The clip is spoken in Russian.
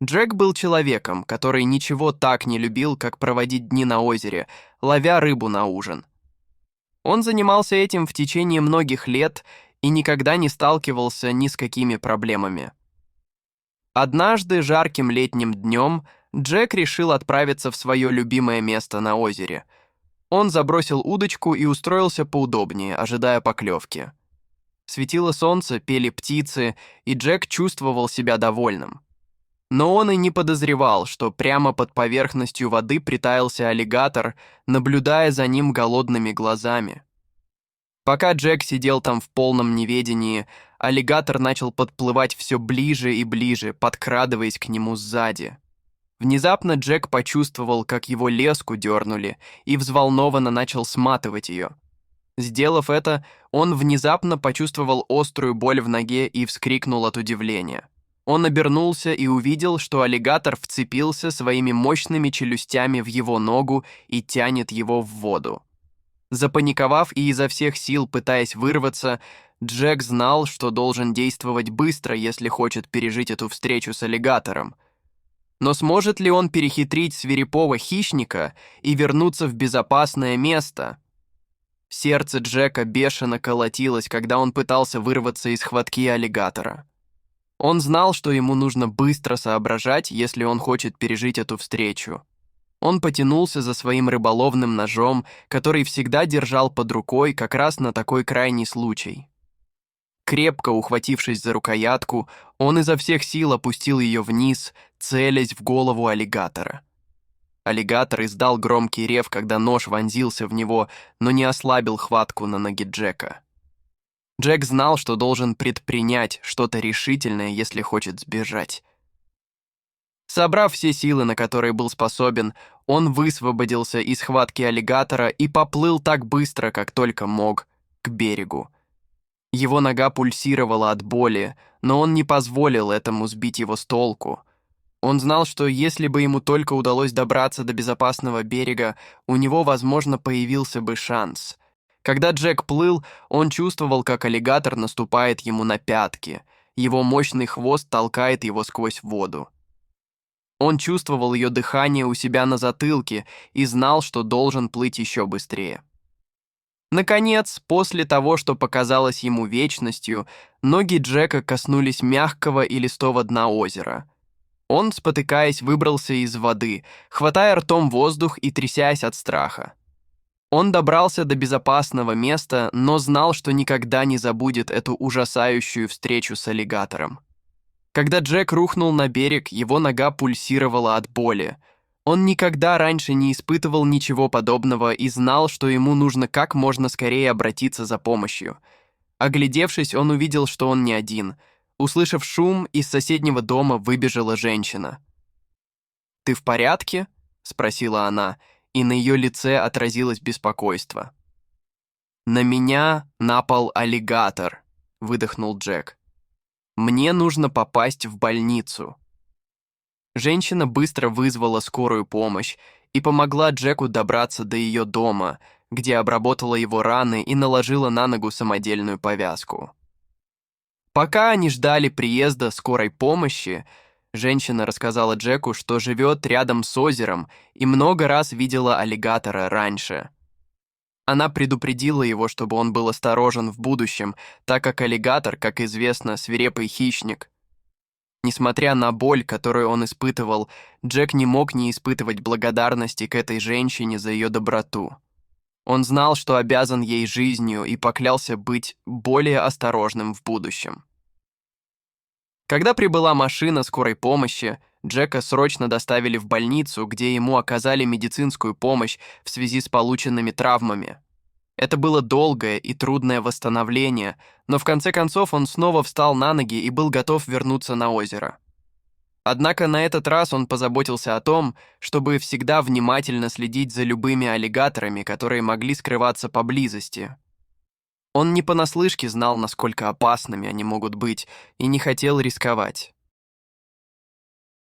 Джек был человеком, который ничего так не любил, как проводить дни на озере, ловя рыбу на ужин. Он занимался этим в течение многих лет и никогда не сталкивался ни с какими проблемами. Однажды жарким летним днем Джек решил отправиться в свое любимое место на озере. Он забросил удочку и устроился поудобнее, ожидая поклевки. Светило солнце, пели птицы, и Джек чувствовал себя довольным. Но он и не подозревал, что прямо под поверхностью воды притаился аллигатор, наблюдая за ним голодными глазами. Пока Джек сидел там в полном неведении, аллигатор начал подплывать все ближе и ближе, подкрадываясь к нему сзади. Внезапно Джек почувствовал, как его леску дернули, и взволнованно начал сматывать ее. Сделав это, он внезапно почувствовал острую боль в ноге и вскрикнул от удивления. Он обернулся и увидел, что аллигатор вцепился своими мощными челюстями в его ногу и тянет его в воду. Запаниковав и изо всех сил пытаясь вырваться, Джек знал, что должен действовать быстро, если хочет пережить эту встречу с аллигатором. Но сможет ли он перехитрить свирепого хищника и вернуться в безопасное место? Сердце Джека бешено колотилось, когда он пытался вырваться из хватки аллигатора. Он знал, что ему нужно быстро соображать, если он хочет пережить эту встречу. Он потянулся за своим рыболовным ножом, который всегда держал под рукой как раз на такой крайний случай. Крепко ухватившись за рукоятку, он изо всех сил опустил ее вниз, целясь в голову аллигатора. Аллигатор издал громкий рев, когда нож вонзился в него, но не ослабил хватку на ноге Джека. Джек знал, что должен предпринять что-то решительное, если хочет сбежать. Собрав все силы, на которые был способен, он высвободился из схватки аллигатора и поплыл так быстро, как только мог, к берегу. Его нога пульсировала от боли, но он не позволил этому сбить его с толку. Он знал, что если бы ему только удалось добраться до безопасного берега, у него, возможно, появился бы шанс. Когда Джек плыл, он чувствовал, как аллигатор наступает ему на пятки. Его мощный хвост толкает его сквозь воду. Он чувствовал ее дыхание у себя на затылке и знал, что должен плыть еще быстрее. Наконец, после того, что показалось ему вечностью, ноги Джека коснулись мягкого и листого дна озера. Он, спотыкаясь, выбрался из воды, хватая ртом воздух и трясясь от страха. Он добрался до безопасного места, но знал, что никогда не забудет эту ужасающую встречу с аллигатором. Когда Джек рухнул на берег, его нога пульсировала от боли. Он никогда раньше не испытывал ничего подобного и знал, что ему нужно как можно скорее обратиться за помощью. Оглядевшись, он увидел, что он не один. Услышав шум, из соседнего дома выбежала женщина. «Ты в порядке?» — спросила она, и на ее лице отразилось беспокойство. «На меня напал аллигатор», — выдохнул Джек. «Мне нужно попасть в больницу». Женщина быстро вызвала скорую помощь и помогла Джеку добраться до ее дома, где обработала его раны и наложила на ногу самодельную повязку. Пока они ждали приезда скорой помощи, женщина рассказала Джеку, что живет рядом с озером и много раз видела аллигатора раньше. Она предупредила его, чтобы он был осторожен в будущем, так как аллигатор, как известно, свирепый хищник. Несмотря на боль, которую он испытывал, Джек не мог не испытывать благодарности к этой женщине за ее доброту. Он знал, что обязан ей жизнью, и поклялся быть более осторожным в будущем. Когда прибыла машина скорой помощи, Джека срочно доставили в больницу, где ему оказали медицинскую помощь в связи с полученными травмами. Это было долгое и трудное восстановление, но в конце концов он снова встал на ноги и был готов вернуться на озеро. Однако на этот раз он позаботился о том, чтобы всегда внимательно следить за любыми аллигаторами, которые могли скрываться поблизости. Он не понаслышке знал, насколько опасными они могут быть, и не хотел рисковать.